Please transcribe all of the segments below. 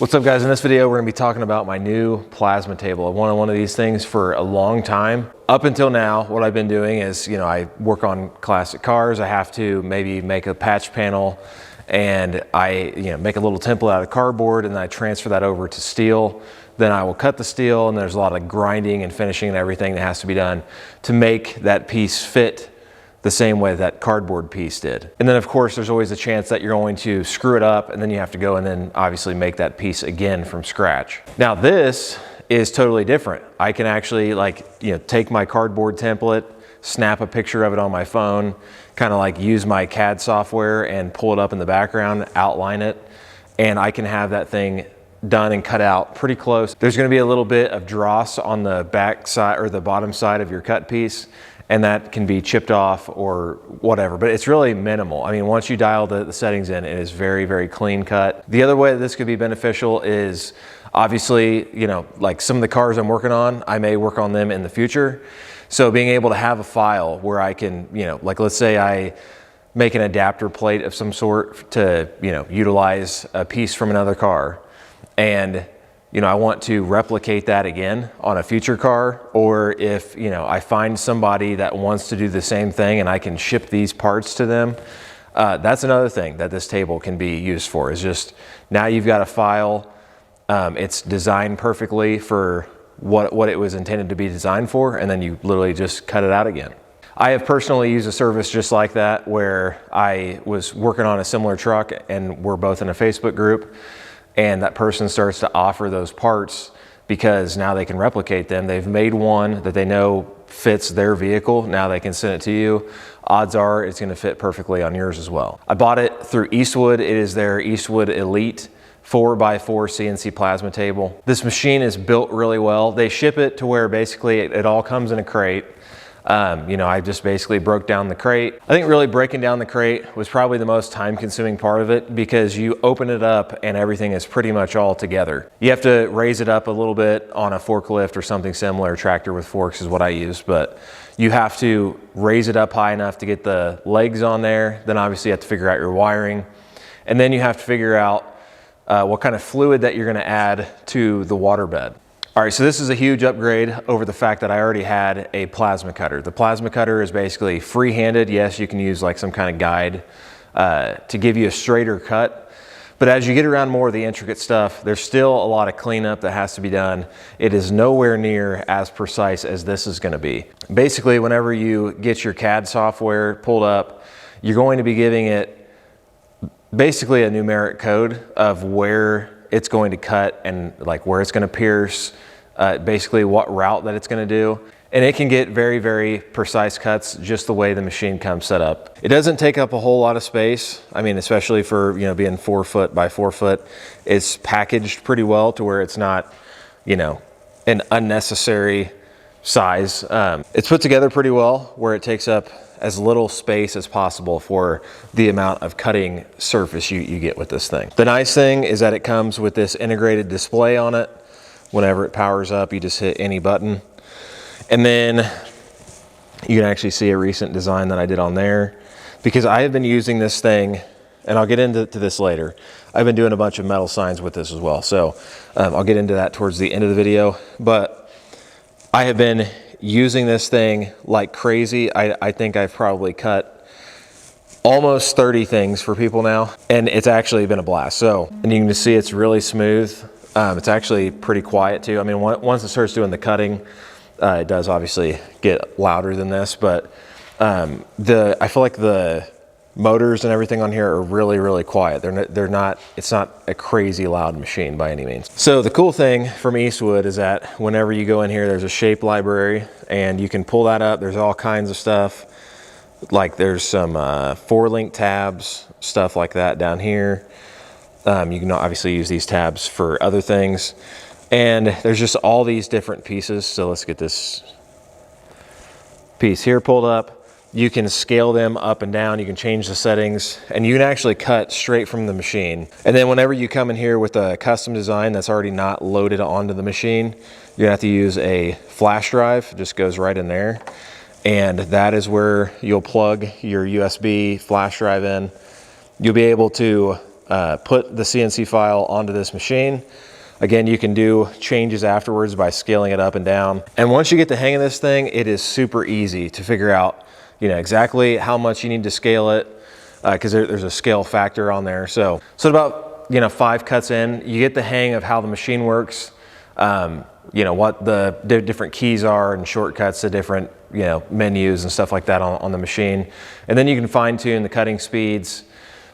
What's up guys, in this video we're going to be talking about my new plasma table. I wanted one of these things for a long time. Up until now, what I've been doing is, I work on classic cars. I have to maybe make a patch panel and I make a little template out of cardboard and then I transfer that over to steel. Then I will cut the steel and there's a lot of grinding and finishing and everything that has to be done to make that piece fit the same way that cardboard piece did. And then of course there's always a chance that you're going to screw it up and then you have to go and then obviously make that piece again from scratch. Now this is totally different. I can actually take my cardboard template, snap a picture of it on my phone, kind of use my CAD software and pull it up in the background, outline it, and I can have that thing done and cut out pretty close. There's going to be a little bit of dross on the back side or the bottom side of your cut piece, and that can be chipped off or whatever, but it's really minimal. I mean, once you dial the settings in, it is very, very clean cut. The other way that this could be beneficial is obviously, like some of the cars I'm working on, I may work on them in the future. So being able to have a file where I can, let's say I make an adapter plate of some sort to, utilize a piece from another car, and I want to replicate that again on a future car, or if I find somebody that wants to do the same thing and I can ship these parts to them, that's another thing that this table can be used for, is just now you've got a file. It's designed perfectly for what it was intended to be designed for, and then you literally just cut it out again. I have personally used a service just like that where I was working on a similar truck and we're both in a Facebook group, and that person starts to offer those parts because now they can replicate them. They've made one that they know fits their vehicle. Now they can send it to you. Odds are it's gonna fit perfectly on yours as well. I bought it through Eastwood. It is their Eastwood Elite 4x4 CNC plasma table. This machine is built really well. They ship it to where basically it all comes in a crate. I just basically broke down the crate. I think really breaking down the crate was probably the most time consuming part of it, because you open it up and everything is pretty much all together. You have to raise it up a little bit on a forklift or something similar. Tractor with forks is what I use, but you have to raise it up high enough to get the legs on there. Then obviously you have to figure out your wiring, and then you have to figure out what kind of fluid that you're going to add to the water bed. All right, so this is a huge upgrade over the fact that I already had a plasma cutter. The plasma cutter is basically free-handed. Yes, you can use some kind of guide to give you a straighter cut. But as you get around more of the intricate stuff, there's still a lot of cleanup that has to be done. It is nowhere near as precise as this is going to be. Basically, whenever you get your CAD software pulled up, you're going to be giving it basically a numeric code of where it's going to cut and where it's going to pierce, basically what route that it's going to do. And it can get very, very precise cuts just the way the machine comes set up. It doesn't take up a whole lot of space. I mean, especially for, being 4 foot by 4 foot, it's packaged pretty well to where it's not, an unnecessary size. It's put together pretty well where it takes up as little space as possible for the amount of cutting surface you get with this thing. The nice thing is that it comes with this integrated display on it. Whenever it powers up, you just hit any button. And then you can actually see a recent design that I did on there, because I have been using this thing, and I'll get into this later. I've been doing a bunch of metal signs with this as well. So I'll get into that towards the end of the video, but I have been using this thing like crazy. I think I've probably cut almost 30 things for people now, and it's actually been a blast. So, and you can just see it's really smooth. It's actually pretty quiet too. I mean, once it starts doing the cutting, it does obviously get louder than this, but I feel like the motors and everything on here are really, really quiet. It's not a crazy loud machine by any means. So the cool thing from Eastwood is that whenever you go in here, there's a shape library and you can pull that up. There's all kinds of stuff. There's some 4-link tabs, stuff like that down here. You can obviously use these tabs for other things. And there's just all these different pieces. So let's get this piece here pulled up. You can scale them up and down. You can change the settings, and you can actually cut straight from the machine. And then whenever you come in here with a custom design that's already not loaded onto the machine, you're gonna have to use a flash drive. It just goes right in there. And that is where you'll plug your USB flash drive in. You'll be able to put the CNC file onto this machine. Again, you can do changes afterwards by scaling it up and down. And once you get the hang of this thing, it is super easy to figure out, exactly how much you need to scale it, because there's a scale factor on there. So about, 5 cuts in, you get the hang of how the machine works, what the different keys are and shortcuts to different, menus and stuff like that on the machine. And then you can fine tune the cutting speeds,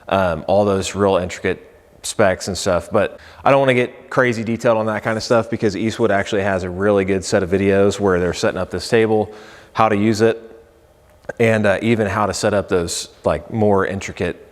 all those real intricate specs and stuff. But I don't want to get crazy detailed on that kind of stuff, because Eastwood actually has a really good set of videos where they're setting up this table, how to use it, and even how to set up those like more intricate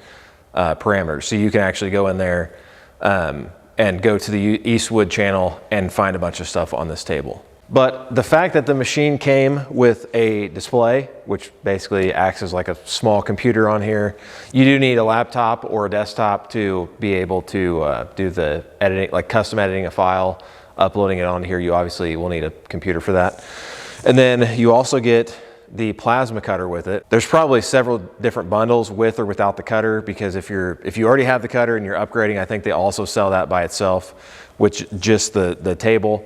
parameters. So you can actually go in there and go to the Eastwood channel and find a bunch of stuff on this table. But the fact that the machine came with a display, which basically acts as like a small computer on here, you do need a laptop or a desktop to be able to do the editing, like custom editing a file, uploading it onto here. You obviously will need a computer for that. And then you also get the plasma cutter with it. There's probably several different bundles with or without the cutter, because if you already have the cutter and you're upgrading, I think they also sell that by itself, which just the table.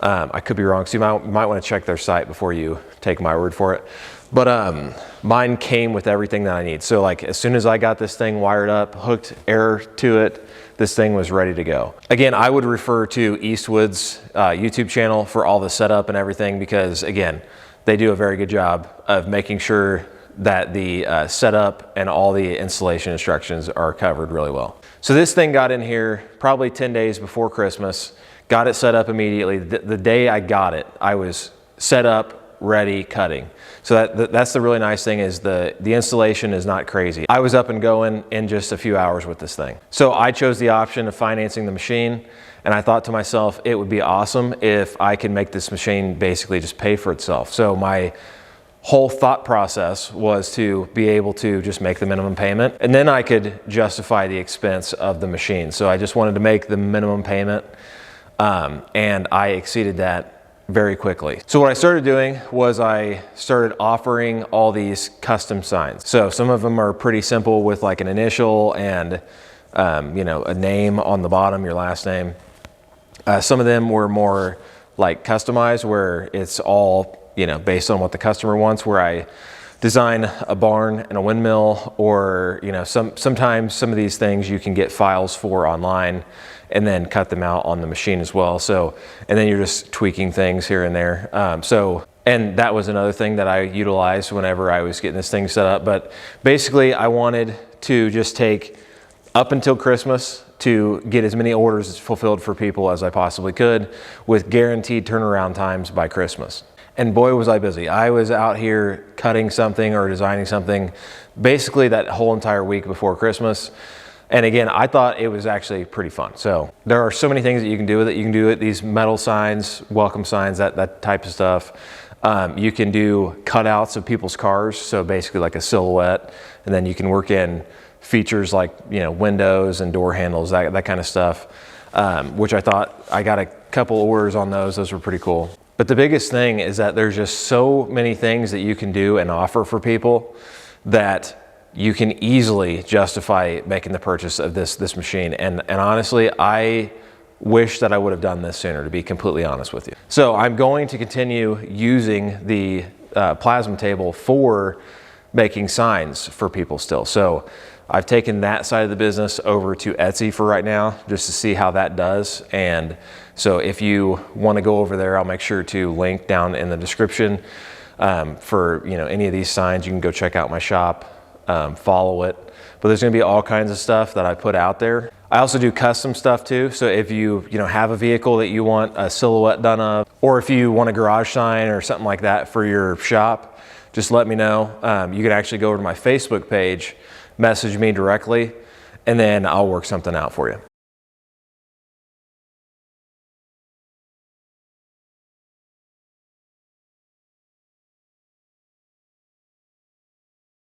I could be wrong, so you might want to check their site before you take my word for it. But mine came with everything that I need. So like as soon as I got this thing wired up, hooked air to it, this thing was ready to go. Again, I would refer to Eastwood's YouTube channel for all the setup and everything, because again, they do a very good job of making sure that the setup and all the installation instructions are covered really well. So this thing got in here probably 10 days before Christmas. Got it set up immediately. The day I got it, I was set up, ready, cutting. So that's the really nice thing, is the installation is not crazy. I was up and going in just a few hours with this thing. So I chose the option of financing the machine, and I thought to myself, it would be awesome if I could make this machine basically just pay for itself. So my whole thought process was to be able to just make the minimum payment, and then I could justify the expense of the machine. So I just wanted to make the minimum payment. And I exceeded that very quickly. So what I started doing was I started offering all these custom signs. So some of them are pretty simple with like an initial and, a name on the bottom, your last name. Some of them were more like customized, where it's all, based on what the customer wants, where I design a barn and a windmill, or, sometimes some of these things you can get files for online and then cut them out on the machine as well. So, and then you're just tweaking things here and there. And that was another thing that I utilized whenever I was getting this thing set up. But basically I wanted to just take up until Christmas to get as many orders fulfilled for people as I possibly could, with guaranteed turnaround times by Christmas. And boy, was I busy. I was out here cutting something or designing something basically that whole entire week before Christmas. And again, I thought it was actually pretty fun. So there are so many things that you can do with it. You can do it, these metal signs, welcome signs, that type of stuff. You can do cutouts of people's cars. So basically like a silhouette, and then you can work in features like, windows and door handles, that kind of stuff, which I thought I got a couple orders on those. Those were pretty cool. But the biggest thing is that there's just so many things that you can do and offer for people that you can easily justify making the purchase of this machine. And honestly, I wish that I would have done this sooner, to be completely honest with you. So I'm going to continue using the plasma table for making signs for people still. So I've taken that side of the business over to Etsy for right now, just to see how that does. And so if you want to go over there, I'll make sure to link down in the description for any of these signs. You can go check out my shop. Follow it, but there's going to be all kinds of stuff that I put out there. I also do custom stuff too. So if you have a vehicle that you want a silhouette done of, or if you want a garage sign or something like that for your shop, just let me know. You can actually go over to my Facebook page, message me directly, and then I'll work something out for you.